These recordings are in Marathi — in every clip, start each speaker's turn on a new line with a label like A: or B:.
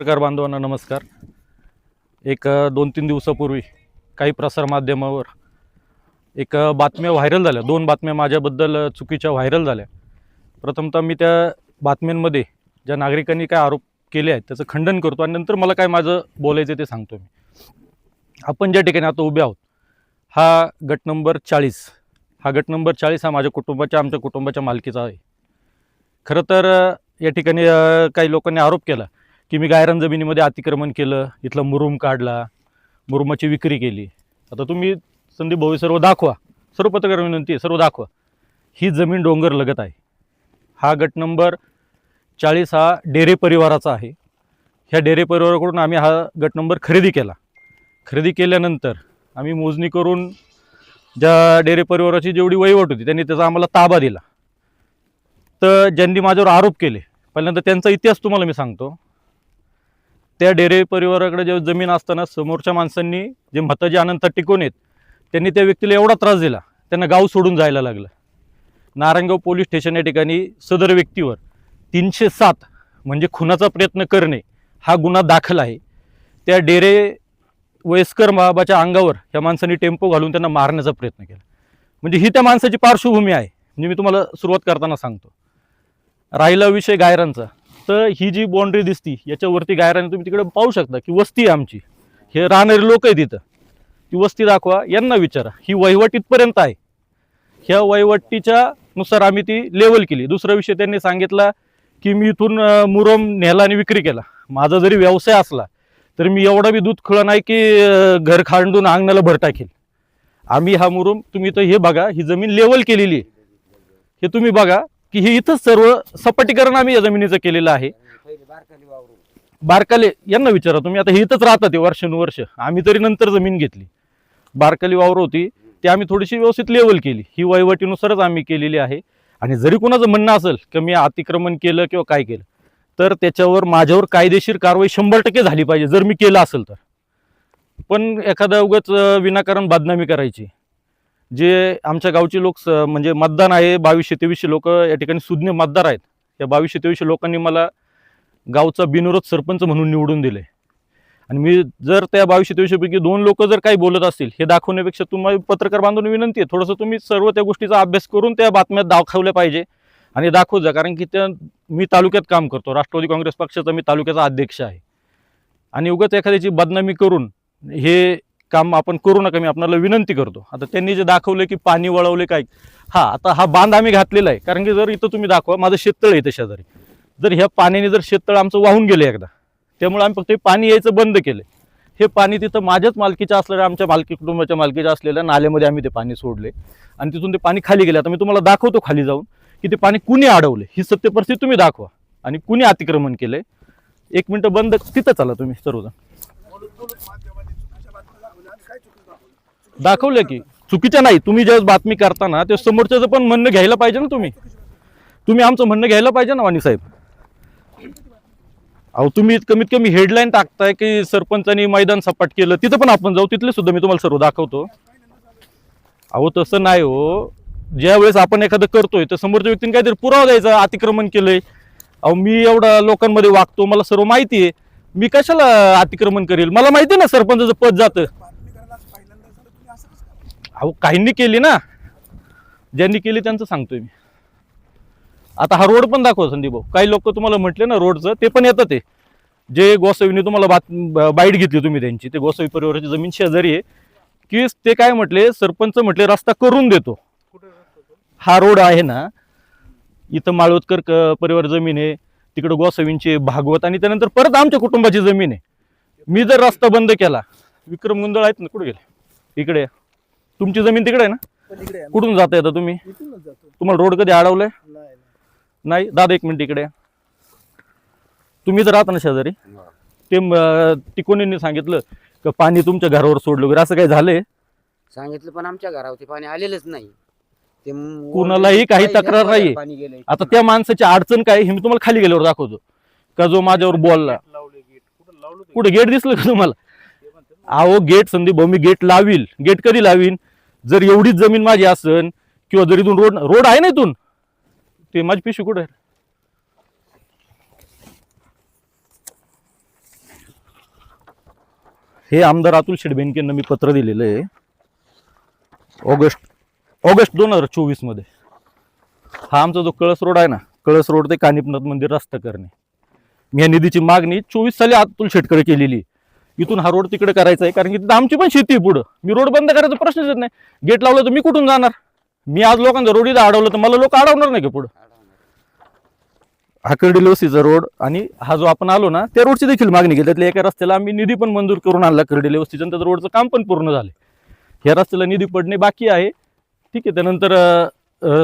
A: पत्रकार बांधवांना नमस्कार. एक 2-3 दिवसापूर्वी काही प्रसारमाध्यमावर बातम्या व्हायरल झाल्या. 2 बातम्या माझ्याबद्दल चुकीच्या व्हायरल झाल्या. प्रथमतः मी त्या बातम्यांमध्ये ज्या नागरिकांनी काय आरोप केले आहेत त्याचं खंडन करतो आणि नंतर मला काय माझं बोलायचं ते सांगतो. मी आपण ज्या ठिकाणी आता उभे आहोत हा गट नंबर 40. हा गट नंबर 40 हा आमच्या कुटुंबाच्या मालकीचा आहे. खरं तर या ठिकाणी काही लोकांनी आरोप केला की मी गायरान जमिनीमध्ये अतिक्रमण केलं, इथला मुरुम काढला, मुरुमाची विक्री केली. आता तुम्ही संदीप भाऊ सर्व दाखवा, सर्व पत्रकार विनंती आहे, सर्व दाखवा. ही जमीन डोंगर लगत आहे. हा गट नंबर 40 हा डेरे परिवाराचा आहे. ह्या डेरे परिवाराकडून आम्ही हा गट नंबर खरेदी केला. खरेदी केल्यानंतर आम्ही मोजणी करून ज्या डेरे परिवाराची जेवढी वहिवाट होती त्यांनी त्याचा आम्हाला ताबा दिला. तर ज्यांनी माझ्यावर आरोप केले, पहिल्यांदा त्यांचा इतिहास तुम्हाला मी सांगतो. त्या डेरे परिवाराकडे जेव्हा जमीन असताना समोरच्या माणसांनी जे मतं जे अनंत टिकून आहेत त्यांनी त्या व्यक्तीला एवढा त्रास दिला, त्यांना गाव सोडून जायला लागलं. नारायणगाव पोलीस स्टेशन या ठिकाणी सदर व्यक्तीवर 307 म्हणजे खुनाचा प्रयत्न करणे हा गुन्हा दाखल आहे. त्या डेरे वयस्कर बाबाच्या अंगावर या माणसांनी टेम्पो घालून त्यांना मारण्याचा प्रयत्न केला. म्हणजे ही त्या माणसाची पार्श्वभूमी आहे. म्हणजे मी तुम्हाला सुरुवात करताना सांगतो. राहिला विषय गायरांचा, तर ही जी बाउंड्री दिसती याच्यावरती गायराने तुम्ही तिकडे पाहू शकता की वस्ती आहे आमची. हे राहणारे लोक आहेत तिथं. ती वस्ती दाखवा, यांना विचारा. ही वहिवाट इथपर्यंत आहे. ह्या वहिवाटीच्या नुसार आम्ही ती लेवल केली. दुसरा विषय त्यांनी सांगितला की मी इथून मुरम नेला आणि विक्री केला. माझा जरी व्यवसाय असला तर मी एवढा बी दूध खळ नाही की घर खांडून अंगणाला भर टाकेल. आम्ही हा मुरुम, तुम्ही तर हे बघा, ही जमीन लेवल केलेली आहे. हे तुम्ही बघा की हे इथंच सर्व सपाटीकरण आम्ही या जमिनीचं केलेलं आहे. बारकाले यांना विचारा तुम्ही. आता हे इथंच राहतात वर्षानुवर्ष. आम्ही तरी नंतर जमीन घेतली. बारकाली वावर होती ती आम्ही थोडीशी व्यवस्थित लेवल केली. ही वहिवाटीनुसारच आम्ही केलेली आहे. आणि जरी कोणाचं म्हणणं असेल की मी अतिक्रमण केलं किंवा काय केलं तर त्याच्यावर माझ्यावर कायदेशीर कारवाई 100% झाली पाहिजे जर मी केलं असेल तर. पण एखादा उगाच विनाकारण बदनामी करायची. जे आमच्या गावचे लोक म्हणजे मतदान आहे 2200-2300 लोक या ठिकाणी सुज्ञ मतदार आहेत. या 2200-2300 लोकांनी मला गावचा बिनविरोध सरपंच म्हणून निवडून दिले. आणि मी जर त्या 2200-2300 पैकी 2 लोक जर काही बोलत असतील हे दाखवण्यापेक्षा तुम्हाला पत्रकार बांधून विनंती आहे, थोडंसं तुम्ही सर्व त्या गोष्टीचा अभ्यास करून त्या बातम्यात दाखवल्या पाहिजे आणि दाखवत जा. कारण की मी तालुक्यात काम करतो. राष्ट्रवादी काँग्रेस पक्षाचा मी तालुक्याचा अध्यक्ष आहे. आणि उगाच एखाद्याची बदनामी करून हे काम आपण करू नका, मी आपल्याला विनंती करतो. आता त्यांनी जे दाखवले की पाणी वळवले काय, आता हा बांध आम्ही घातलेला आहे. कारण की जर इथं तुम्ही दाखवा, माझं शेततळ आहे शेजारी. जर ह्या पाण्याने जर शेततळ आमचं वाहून गेलं एकदा, त्यामुळे आम्ही फक्त पाणी यायचं बंद केलं. हे पाणी तिथं माझ्याच मालकीच्या असलेल्या, आमच्या कुटुंबाच्या मालकीच्या असलेल्या नाल्यामध्ये आम्ही ते पाणी सोडले आणि तिथून ते पाणी खाली गेले. आता मी तुम्हाला दाखवतो खाली जाऊन की ते पाणी कुणी अडवले, ही सत्य परिस्थिती तुम्ही दाखवा आणि कुणी अतिक्रमण केलंय. 1 मिनिट बंद, तिथं चला तुम्ही सर्वजण. दाखवलं की चुकीच्या नाही. तुम्ही ज्यावेळेस बातमी करताना ते समोरच्याचं पण म्हणणं घ्यायला पाहिजे ना. तुम्ही आमचं म्हणणं घ्यायला पाहिजे ना वाणी साहेब. अहो तुम्ही कमीत कमी हेडलाईन टाकताय की सरपंचांनी मैदान सपाट केलं, तिथं पण आपण जाऊ, तिथले सुद्धा मी तुम्हाला सर्व दाखवतो. अहो तसं नाही हो. ज्या वेळेस आपण एखादं करतोय तर समोरच्या व्यक्तीने काहीतरी पुरावा द्यायचा, अतिक्रमण केलंय. अहो मी एवढा लोकांमध्ये वागतो, मला सर्व माहिती आहे. मी कशाला अतिक्रमण करेल? मला माहिती आहे ना सरपंचाचं पद जातं. अहो काहींनी केली ना, ज्यांनी केली त्यांचं सांगतोय मी. आता हा रोड पण दाखव संदीप भाऊ. काही लोक तुम्हाला म्हटले ना रोडचं, ते पण येतं. ते जे गोसावीने तुम्हाला बाईट घेतली तुम्ही त्यांची, ते गोसावी परिवाराची जमीन शेजारी आहे की ते काय म्हटले, सरपंच म्हटले रस्ता करून देतो. हा रोड आहे ना, इथं माळवतकर परिवार जमीन आहे, तिकडे गोसावींची भागवत आणि त्यानंतर परत आमच्या कुटुंबाची जमीन आहे. मी जर रस्ता बंद केला, विक्रम गुंदळ आहेत ना, कुठे गेले? इकडे. तुमची जमीन तिकडे आहे ना? कुठून जाता येतं तुम्ही? तुम्हाला रोड कधी अडवलंय? नाही. दादा 1 मिनिट इकडे. तुम्ही तर राहता ना शेजारी. ते तिकोणींनी सांगितलं की पाणी तुमच्या घरावर सोडलं वगैरे, असं काही झालंय?
B: सांगितलं पण आमच्या घरावरती पाणी आलेलंच नाही. ते
A: कुणालाही काही तक्रार नाही. आता त्या माणसाची अडचण काय हे मी तुम्हाला खाली गेल्यावर दाखवतो. का जो माझ्यावर बोलला, कुठे गेट दिसलं का तुम्हाला? अहो गेट संदीप भाऊ, मी गेट लावील. गेट कधी लावीन? जर एवढीच जमीन माझी असेल किंवा जर इथून रोड आहे ना, इथून ते माझी पिशवी कुठे आहे? हे आमदार अतुल शेटबेंकेंना मी पत्र दिलेलं आहे ऑगस्ट 2024 मध्ये. हा आमचा जो कळस रोड आहे ना, कळस रोड ते कानिपनाथ मंदिर रस्ता करणे, मी या निधीची मागणी 24 साली अतुल शेटकडे केलेली. इथून हा रोड तिकडे करायचा आहे, कारण की तिथं आमची पण शेती आहे पुढं. मी रोड बंद करायचा प्रश्नच येत नाही. गेट लावलं तर मी कुठून जाणार? मी आज लोकांचा रोड इथं अडवलं तर मला लोक अडवणार नाही का पुढं? हा कर्डिले रोड आणि हा जो आपण आलो ना, त्या रोडची देखील मागणी केली. त्यातल्या एका रस्त्याला आम्ही निधी पण मंजूर करून आणला कर्डिले वस्तीच्या, त्या रोडचं काम पण पूर्ण झाले. ह्या रस्त्याला निधी पडणे बाकी आहे. ठीक आहे, त्यानंतर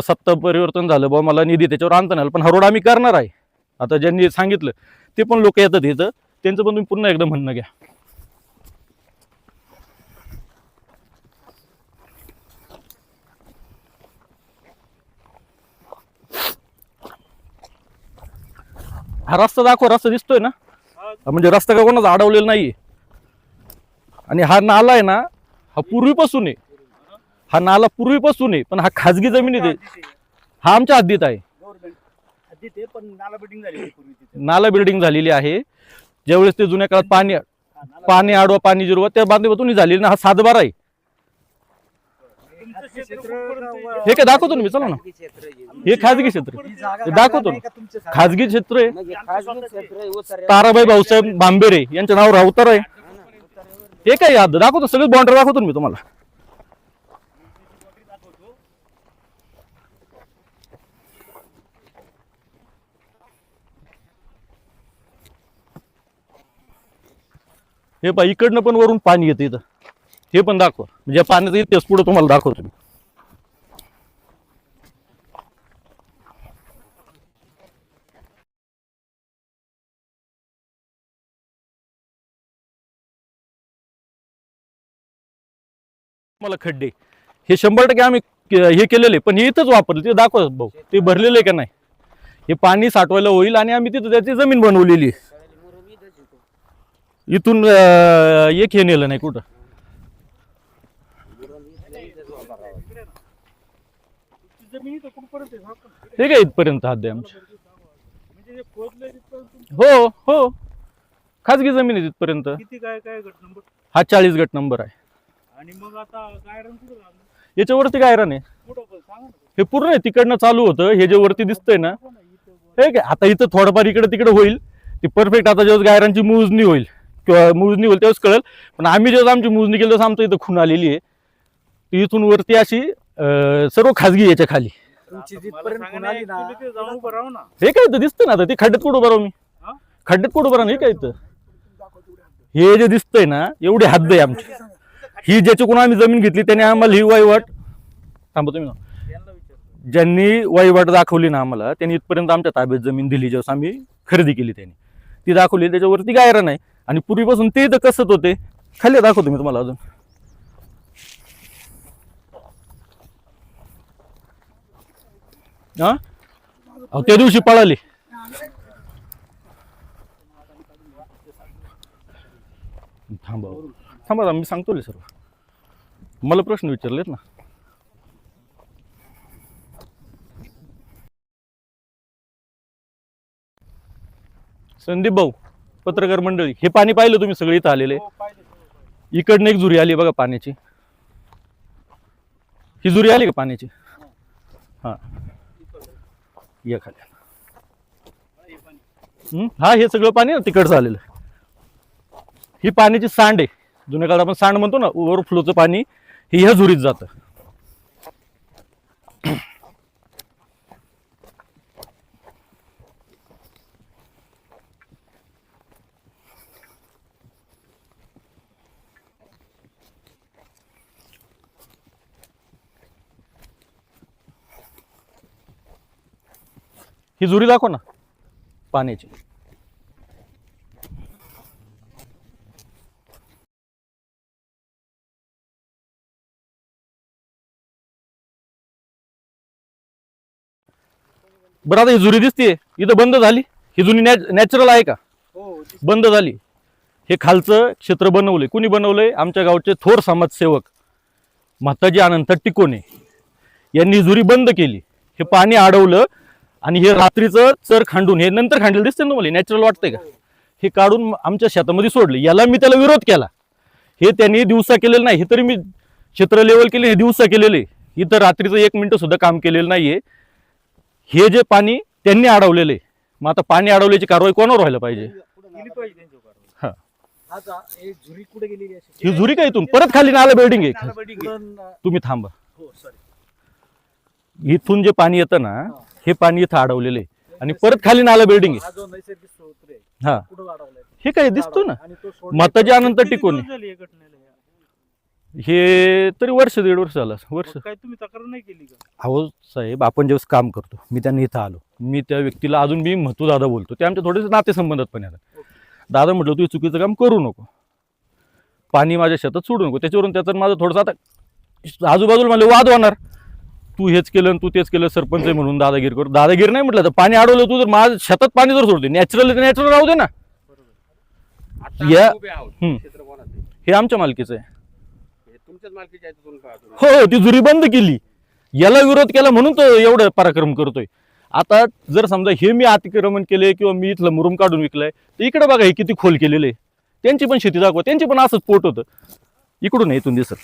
A: सत्ता परिवर्तन झालं, बाबा मला निधी त्याच्यावर आणता नाही आला, पण हा रोड आम्ही करणार आहे. आता ज्यांनी सांगितलं ते पण लोक येतात इथं, त्यांचं पण तुम्ही पुन्हा एकदा म्हणणं घ्या. हा रस्ता दाखव, रस्ता दिसतोय ना, म्हणजे रस्ता का कोणाचा अडवलेला नाहीये. आणि हा नाला आहे ना, हा पूर्वीपासून आहे. हा नाला पूर्वीपासून आहे, पण हा खाजगी जमिनीत आहे. हा आमच्या हद्दीत आहे. नाला बिल्डिंग झालेली आहे. ज्यावेळेस ते जुन्या काळात पाणी आडवा पाणी जिरवा त्या बांधकामातून झालेली ना, हा 7/12 आहे. हे काय दाखवतो ना मी, चला ना, हे खाजगी क्षेत्र हे दाखवतो ना, खाजगी क्षेत्र आहे.
B: म्हणजे खाजगी क्षेत्र आहे, उतार्यावर.
A: ताराबाई भाऊसाहेब भांबेरे यांच्या नावावर अवतार आहे. हे काय याद दाखवतो, सगळे बॉन्डर दाखवतो ना मी तुम्हाला. हे पहा, इकडनं पण वरून पाणी येतं इथं, हे पण दाखवा. म्हणजे पाण्याचा इतिहास पुढे तुम्हाला दाखवतो मी. मला खड्डे हे 100% आम्ही हे केलेले, पण हे इथंच वापरले. ते दाखवा भाऊ, ते भरलेलं आहे का नाही. हे पाणी साठवायला होईल आणि आम्ही तिथं त्याची जमीन बनवलेली आहे. इथून एक हे नेलं नाही कुठं. हे काय इथपर्यंत हद्द आहे आमची. हो हो, खाजगी जमीन आहे तिथपर्यंत. हा 40 गट नंबर आहे.
C: आणि मग आता गायरान कुठं लागलं?
A: याच्यावरती गायरान आहे.
C: कुठं पण सांगा ना.
A: हे पूर्ण आहे, तिकडनं चालू होतं. हे जे वरती दिसतंय ना, हे काय आता इथं थोडंफार इकडे तिकडे होईल. ती परफेक्ट आता जेव्हा गायरांची मोजणी होईल किंवा मोजणी होईल तेव्हाच कळेल. पण आम्ही जेव्हा आमची मोजणी केली तेव्हा आमचं इथं खून आलेली आहे. ती इथून वरती अशी सर्व खाजगी याच्या खाली.
C: तुमची जिथपर्यंत खून आली ना, तुम्ही तिथे जाऊन उभं राहू ना.
A: हे काय इथं दिसतं ना, आता ते खड्ड्यात कुठं उभं राहू मी?
C: हा?
A: खड्ड्यात कुठं उभं राहू? हे काय इथं हे जे दिसतंय ना, एवढी हद्द आहे आमची. ही ज्याच्याकडून आम्ही जमीन घेतली त्याने आम्हाला ही वहिवाट थांबतो मी ना,
C: यांना विचारतो.
A: ज्यांनी वहिवाट दाखवली ना आम्हाला, त्यांनी इथपर्यंत आमच्या ताब्यात जमीन दिली. जेव्हा आम्ही खरेदी केली त्यांनी ती दाखवली, त्याच्यावरती गायरान आहे. आणि पूर्वीपासून ते इथं कसत होते. खाली दाखवतो मी तुम्हाला अजून. हा अहो, त्या दिवशी पळाली. थांबा थांबा, मी सांगतो सर्व. मला प्रश्न विचारलेत ना. संदीप भाऊ, पत्रकार मंडळी, हे पाणी पाहिलं तुम्ही सगळे इथं आलेले.
C: हो, पाहिजे.
A: इकडनं एक जुरी आली बघा पाण्याची. ही जुरी आली का पाण्याची? हा या खाली. हा हे सगळं पाणी ना तिकडचं आलेलं. ही पाण्याची सांड आहे. जुन्या काळात आपण सांड म्हणतो ना, ओव्हरफ्लोचं पाणी हे ह्या झुरीत जातं. ही जुरी दाखव ना पाण्याची. बरं, आता ही जुरी दिसतीये इथं बंद झाली. ही जुनी नॅचरल आहे का?
C: हो,
A: बंद झाली. हे खालचं क्षेत्र बनवलंय. कुणी बनवलंय? आमच्या गावचे थोर समाजसेवक म्हाताजी अनंत टिकोणे यांनी जुरी बंद केली. हे पाणी अडवलं आणि हे रात्रीचं चर खांडून, हे नंतर खांडलेलं दिसते ना तुम्हाला, नॅचरल वाटतंय का? हे काढून आमच्या शेतामध्ये सोडले. याला मी त्याला विरोध केला. हे त्यांनी दिवसा केलेलं नाही. हे तरी मी क्षेत्र लेवल केले, हे दिवसा केलेले. इथं रात्रीचं 1 मिनिट सुद्धा काम केलेलं नाहीये. हे जे पाणी त्यांनी अडवलेले, मग आता पाणी अडवल्याची कारवाई कोणावर व्हायला पाहिजे?
C: केली पाहिजे त्यांच्यावर कारवाई.
A: हा,
D: आता हे झुरी कुठे गेलेली आहे?
A: ही झुरी काय इथून परत खाली नाला बिल्डिंग आहे.
D: पुढं,
A: तुम्ही थांबा.
D: हो सॉरी,
A: इथून जे पाणी येतं ना, हे पाणी इथं अडवलेलं आहे आणि परत खाली नाला बिल्डिंग आहे.
D: हा जो नैसर्गिक स्रोत आहे
A: हा,
D: कुठं वाढवलाय?
A: हे काय दिसतो ना,
D: आणि तो सोडला-
A: मताच्या अनंतर
C: किती
A: टिकून
C: दिवस झाले या घटनेला?
A: हे तरी वर्ष 1.5 वर्ष झालं. वर्ष.
C: मग काय तुम्ही तक्रार नाही केली का?
A: अहो साहेब, आपण ज्यावेळेस काम करतो, मी त्यांनी इथं आलो, मी त्या व्यक्तीला अजून मी महत्व दादा बोलतो, ते आमच्या थोडेसे नातेसंबंधात पण येतात. दादा म्हटलं तू हे चुकीचं काम करू नको, पाणी माझ्या शेतात सोडू नको. त्याच्यावरून त्याचं माझं थोडंसं आता आजूबाजूला मला वाद होणार, तू हेच केलं आणि तू तेच केलं, सरपंच आहे म्हणून दादागिरी करू. दादागिरी नाही म्हटलं तर पाणी अडवलं तू, तर माझ्या शेतात पाणी जर सोडते नॅचरल तर नॅचरल राहू दे ना.
B: आता
A: या-
B: आम्ही उभे आहोत.
A: हम्म.
B: क्षेत्र कोणाचं आहे?
A: हे आमच्या मालकीचं आहे.
B: हे तुमच्याच मालकीच्या ह्याच्यातून का तुम्ही?
A: हो, ती जुरी बंद केली, याला विरोध केला म्हणून तो एवढं पराक्रम करतोय. आता जर समजा हे मी अतिक्रमण केले किंवा मी इथलं मुरुम काढून विकलाय, तर इकडे बघा हे किती खोल केलेले, त्यांची पण शेती दाखवा, त्यांची पण असंच पोट होतं. इकडून इथून दिसत.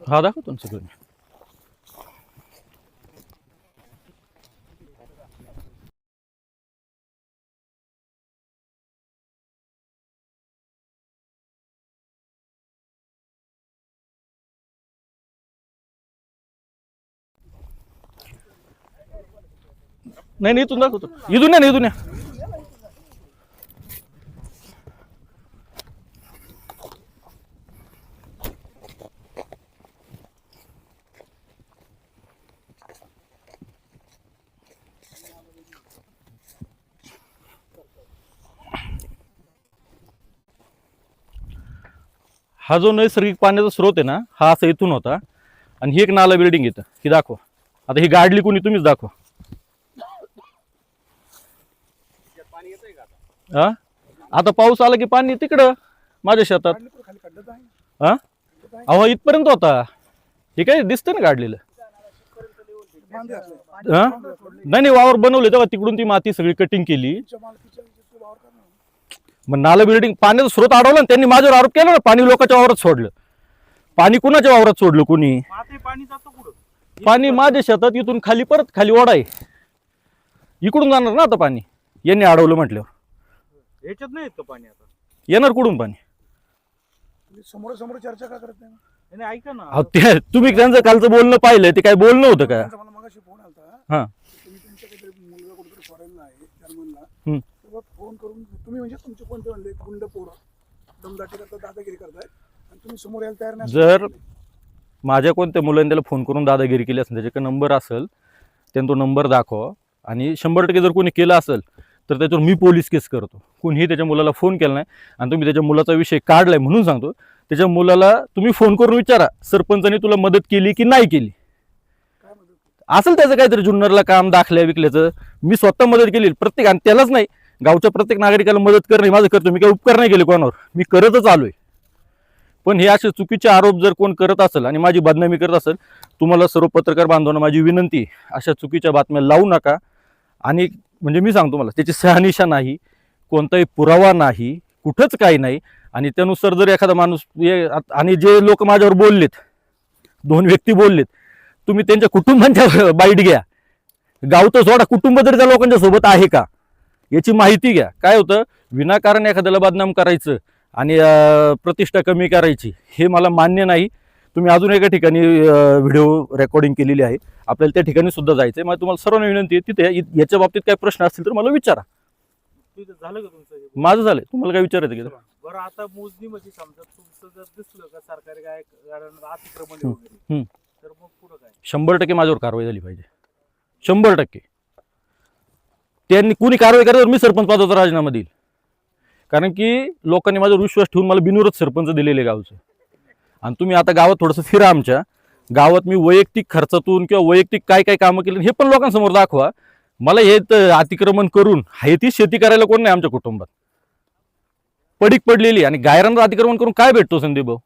A: हा दाखवतो ना सगळं. नाही नाही, इथून दाखवतो. इथून या ना, इथून या. हा जो नैसर्गिक पाण्याचा स्रोत आहे ना, हा असा इथून होता आणि ही एक नाला बिल्डिंग येतं, ही दाखवा. आता ही गाडली कोणी, तुम्हीच दाखवा.
B: पाणी येतंय का आता?
A: हा, आता पाऊस आला की पाणी तिकडं माझ्या शेतात. हा, अहो इथपर्यंत होता. हे काय दिसतं ना गाडलेलं. हा, नाही नाही, वावर बनवले तेव्हा तिकडून ती माती सगळी कटिंग केली. मग नाला बिल्डिंग पाण्याचा स्रोत अडवला ना त्यांनी, माझ्यावर आरोप केला ना, पाणी लोकांच्या वावरात सोडलं. पाणी कुणाच्या वावरात सोडलं कोणी?
C: मग आता हे पाणी जातं कुठं?
A: पाणी माझ्या शेतात, इथून खाली परत खाली ओढा आहे, इकडून जाणार ना आता पाणी. यांनी अडवलं म्हटल्यावर
C: ह्याच्यात नाही येत का पाणी आता?
A: येणार कुठून पाणी?
D: समोर समोर चर्चा का करत नाही?
C: नाही, ऐका ना.
A: अहो, ते तुम्ही त्यांचं कालचं बोलणं पाहिलं, ते काय बोलणं होतं का?
D: मला मगाशी फोन आलता,
A: हा,
D: तुम्ही तुमच्या काहीतरी मुलगा कुठेतरी फॉरेनला आहे जर्मनला,
A: हम्म.
D: तेव्हा फोन करून तुम्ही म्हणजे तुमचे कोणते म्हणले गुंड पोरं दमदाटी करतात, दादागिरी करताय आणि तुम्ही समोर यायला तयार नाही.
A: जर माझ्या कोणत्या मुलांनी त्याला फोन करून दादागिरी केली असेल, त्याच्याकडे नंबर असेल, त्यांनी तो नंबर दाखवा. आणि 100% जर कोणी केलं असेल तर त्याच्यावर मी पोलीस केस करतो. कोणीही त्याच्या मुलाला फोन केला नाही आणि तुम्ही त्याच्या मुलाचा विषय काढलाय म्हणून सांगतो, त्याच्या मुलाला तुम्ही फोन करून विचारा, सरपंचाने तुला मदत केली की नाही केली.
D: काय म्हणतो?
A: असेल त्याचं काहीतरी जुन्नरला काम, दाखल्या विकल्याचं, मी स्वतः मदत केली प्रत्येक, आणि त्यालाच नाही, गावच्या प्रत्येक नागरिकाला मदत करणे माझं करतो. मी काही उपकार नाही केले कोणावर, मी करतच आलोय. पण हे असे चुकीचे आरोप जर कोण करत असेल आणि माझी बदनामी करत असेल, तुम्हाला सर्व पत्रकार बांधवांना माझी विनंती आहे, अशा चुकीच्या बातम्या लावू नका. आणि म्हणजे मी सांगतो, मला त्याची शहानिशा नाही, कोणताही पुरावा नाही, कुठंच काही नाही. आणि त्यानुसार जर एखादा माणूस आणि जे लोक माझ्यावर बोललेत, 2 व्यक्ती बोललेत, तुम्ही त्यांच्या कुटुंबांच्या बाईट घ्या. गावचं सोडा, कुटुंब तरी त्या लोकांच्या सोबत आहे का याची माहिती घ्या. काय होतं, विनाकारण एखाद्याला बदनाम करायचं आणि प्रतिष्ठा कमी करायची, हे मला मान्य नाही. तुम्ही अजून एका ठिकाणी व्हिडिओ रेकॉर्डिंग केलेली आहे, आपल्याला त्या ठिकाणी सुद्धा जायचं आहे. मला तुम्हाला सर्वांना विनंती आहे, तिथे याच्या बाबतीत काही प्रश्न असतील तर मला विचारा.
C: तुझं झालं का तुमचं हे?
A: माझं झालंय, तुम्हाला काय विचारायचं की?
C: बरं, आता मोजणीमध्ये समजा तुमचं जर दिसलं का सरकारी काय अतिक्रमण आहे वगैरे,
A: हम्म.
C: तर मग पुढं काय?
A: 100% माझ्यावर कारवाई झाली पाहिजे. 100%. त्यांनी कुणी कारवाई करायवर मी सरपंच पदाचा राजीनामा देईल. कारण की लोकांनी माझ्यावर विश्वास ठेवून मला बिनविरोध सरपंच दिलेले गावचं. आणि तुम्ही आता गावात थोडंसं फिरा, आमच्या गावात मी वैयक्तिक खर्चातून किंवा वैयक्तिक काय काय कामं केली हे पण लोकांसमोर दाखवा. मला हे अतिक्रमण करून आहे ती शेती करायला कोण नाही आमच्या कुटुंबात. पडीक पडलेली आणि गायरांचं अतिक्रमण करून काय भेटतो संदीप भाऊ?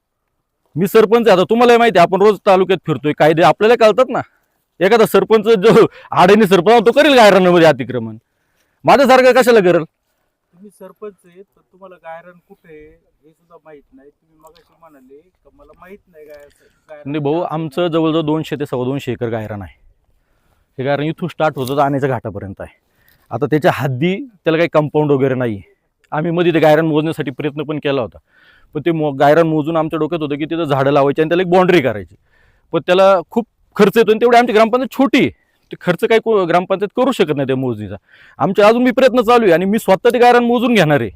A: मी सरपंच आहे, आता तुम्हालाही माहिती आहे, आपण रोज तालुक्यात फिरतोय, कायदे आपल्याला कळतात ना. एखादा सरपंच जो आडणी सरपंच तो करेल गायरांमध्ये अतिक्रमण, माझ्यासारखं कशाला करेल?
C: तुम्ही सरपंच आहेत पण तुम्हाला गायरान कुठे आहे हे सुद्धा माहित नाही. तुम्ही मगाशी म्हणाले का मला माहित नाही
A: संदीप भाऊ, आमचं जवळजवळ 200 ते 250 एकर गायरान आहे. हे गायरान इथून स्टार्ट होतं तर आणण्याच्या घाटापर्यंत आहे. आता त्याच्या हद्दी त्याला काही कंपाऊंड वगैरे नाही. आम्ही मध्ये ते गायरान मोजण्यासाठी प्रयत्न पण केला होता, पण ते गायरान मोजून आमच्या डोक्यात होतं की तिथं झाडं लावायची आणि त्याला एक बाउंड्री करायची, पण त्याला खूप खर्च येतो आणि तेवढी आमची ग्रामपंचायत छोटी आहे. ते खर्च काही ग्रामपंचायत करू शकत नाही त्या मोजणीचा. आमचे अजून मी प्रयत्न चालू आहे आणि मी स्वतः ते गायरान मोजून घेणार आहे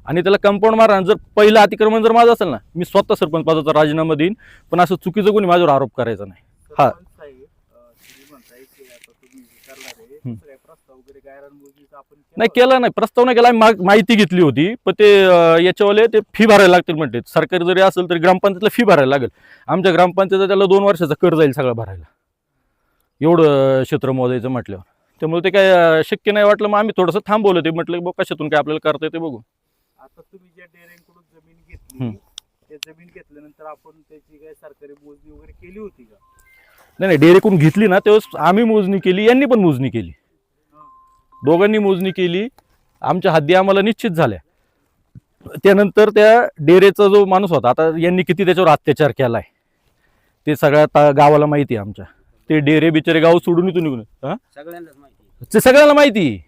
A: आणि त्याला कंपाऊंड मारणार. जर पहिलं अतिक्रमण जर माझं असेल ना, मी स्वतः सरपंच पदाचा राजीनामा देईन, पण असं चुकीचं कोणी माझ्यावर आरोप करायचा नाही. हा. नाही केला नाही, प्रस्ताव नाही केला. आम्ही माहिती घेतली होती, पण ते याच्यावाले ते फी भरायला लागतील म्हणते. सरकारी जरी असेल तरी ग्रामपंचायतला फी भरायला लागेल. आमच्या ग्रामपंचायत त्याला 2 वर्षाचा कर जाईल सगळं भरायला, एवढं क्षेत्र मोजायचं म्हटल्यावर. त्यामुळे ते काय शक्य नाही वाटलं. मग आम्ही थोडंसं थांबवलं. ते म्हटलं बघ कशातून काय आपल्याला करता येते बघू.
C: आता तुम्ही ज्या डेऱ्यांकडून जमीन घेतली, त्या जमीन घेतल्यानंतर आपण त्याची काय सरकारी मोजणी वगैरे केली होती का?
A: नाही, डेअरीकडून घेतली ना तेव्हा आम्ही मोजणी केली, यांनी पण मोजणी केली, दोघांनी मोजणी केली. आमच्या हद्दी आम्हाला निश्चित झाल्या. त्यानंतर त्या डेरेचा जो माणूस होता, आता यांनी किती त्याच्यावर अत्याचार केलाय ते सगळ्या गावाला माहिती आहे. आमच्या ते डेरे बिचारे गाव सोडून इथून निघून
B: सगळ्यांनाच माहिती.
A: ते सगळ्याला माहिती.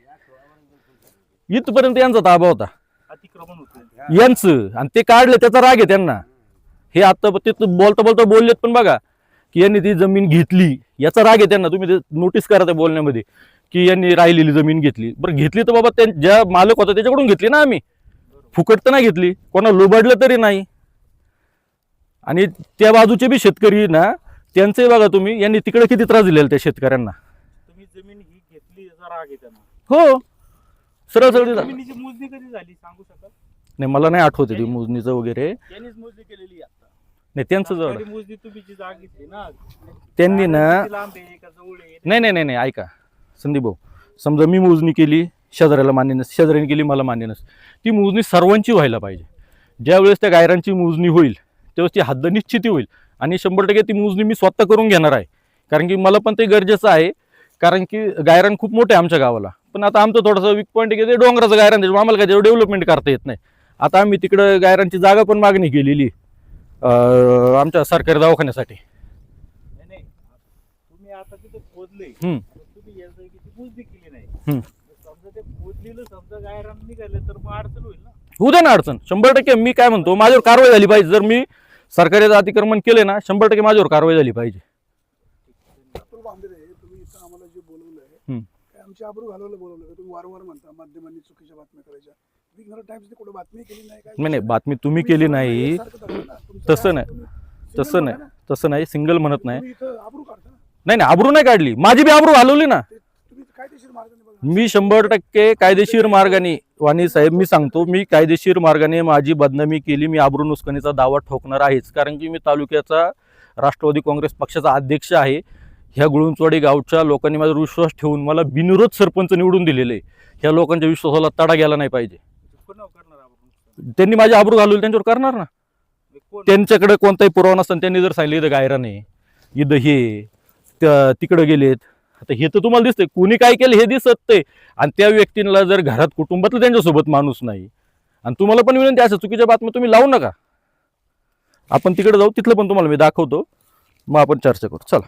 A: इथपर्यंत यांचा ताबा होता
C: अतिक्रमण होते
A: यांचं, आणि ते काढले त्याचा राग आहे त्यांना. हे आता ते बोलता बोलता बोललेत, पण बघा की यांनी ती जमीन घेतली याचा राग आहे त्यांना. तुम्ही ते नोटीस करा त्या बोलण्यामध्ये की यांनी राहिलेली जमीन घेतली. बरं घेतली तर बाबा ज्या मालक होता त्याच्याकडून घेतली ना, आम्ही फुकट तर नाही घेतली, कोणा लुबाडलं तरी नाही. आणि त्या बाजूचे बी शेतकरी ना, त्यांचे बघा तुम्ही, यांनी तिकडे किती त्रास दिलेला त्या शेतकऱ्यांना.
C: तुम्ही जमीन ही घेतली याचा राग आहे त्यांना.
A: हो, सरळ सरळ.
C: जमिनीची मोजणी कधी झाली सांगू शकाल?
A: नाही, मला नाही आठवते ती मोजणीचं वगैरे.
C: त्यांनीच मोजणी केलेली आता.
A: नाही, त्यांचं जवळ
C: सरकारी मोजणी तुम्ही जी जागा घेतली ना,
A: त्यांनी ना,
C: लांब आहे का जवळ आहे?
A: नाही नाही नाही नाही, ऐका संदीप भाऊ, समजा मी मोजणी केली, शेजाऱ्याला मान्य नसते, शेजाऱ्याने केली मला मान्य नसते, ती मोजणी सर्वांची व्हायला पाहिजे. ज्यावेळेस त्या गायरांची मोजणी होईल त्यावेळेस ती हद्द निश्चिती होईल आणि 100% ती मोजणी मी स्वतः करून घेणार आहे. कारण की मला पण ते गरजेचं आहे, कारण की गायरान खूप मोठे आहे आमच्या गावाला. पण आता आमचं थोडंसं वीक पॉईंट आहे की ते डोंगराचं गायरान, त्याच्यामुळे आम्हाला काय तेवढं डेव्हलपमेंट करता येत नाही. आता आम्ही तिकडं गायरांची जागा पण मागणी केलेली आमच्या सरकारी दवाखान्यासाठी.
C: नाही नाही, तुम्ही आता तिथे खोदले,
A: हम्म.
C: तुम्ही या जागेची मोजणी केली नाही.
A: हम्म.
C: समजा ते खोदलेलं समजा गायरान निघालं तर मग अडचण होईल ना.
A: होऊ द्या ना अडचण, 100%. मी काय म्हणतो, माझ्यावर कारवाई झाली पाहिजे. जर मी सरकारी अतिक्रमण केले ना, 100% माझ्यावर कारवाई झाली पाहिजे.
D: अतुल बांबरे, तुम्ही इथं आम्हाला जे बोलवलंय,
A: हम्म.
D: काय आमची आबरू घालवलं बोलवलं? तुम्ही वारंवार म्हणता माध्यमांनी चुकीच्या बातम्या करायच्या. विघ्नर टाइम्सने कुठं बातमी केली नाही काय?
A: नाही, बातमी तुम्ही केली नाही, तसं नाही, तसं नाही, तसं नाही, सिंगल म्हणत नाही.
D: तुम्ही इथं आबरू काढता ना,
A: नाही नाही, आबरू नाही काढली, माझी बी आबरू घालवली ना.
D: तुम्ही कायदेशीर मार्गाने बघा.
A: मी 100% कायदेशीर मार्गाने, वाणी साहेब मी सांगतो, मी कायदेशीर मार्गाने माझी बदनामी केली. मी आबरू नुकसानीचा दावा ठोकणार आहेच, कारण की मी तालुक्याचा राष्ट्रवादी काँग्रेस पक्षाचा अध्यक्ष आहे. ह्या गुळुंचवाडी गावच्या लोकांनी माझा विश्वास ठेवून मला बिनविरोध सरपंच निवडून दिलेले. ह्या लोकांच्या विश्वासाला तडा गेला नाही पाहिजे.
C: कोणावर करणार आपण?
A: त्यांनी माझी आबरू घालवली, त्यांच्यावर करणार ना.
C: कोण?
A: त्यांच्याकडे कोणताही पुरावा नसताना त्यांनी जर सांगितलं इथं गायरान आहे, इथं हे तिकडे गेलेत, आता हे तर तुम्हाला दिसतंय, कुणी काय केलं हे दिसत ते. आणि त्या व्यक्तींना जर घरात कुटुंबातलं त्यांच्यासोबत माणूस नाही, आणि तुम्हाला पण विनंती, अशा चुकीच्या बातम्या तुम्ही लावू नका. आपण तिकडे जाऊ, तिथलं पण तुम्हाला मी दाखवतो, मग आपण चर्चा करू. चला.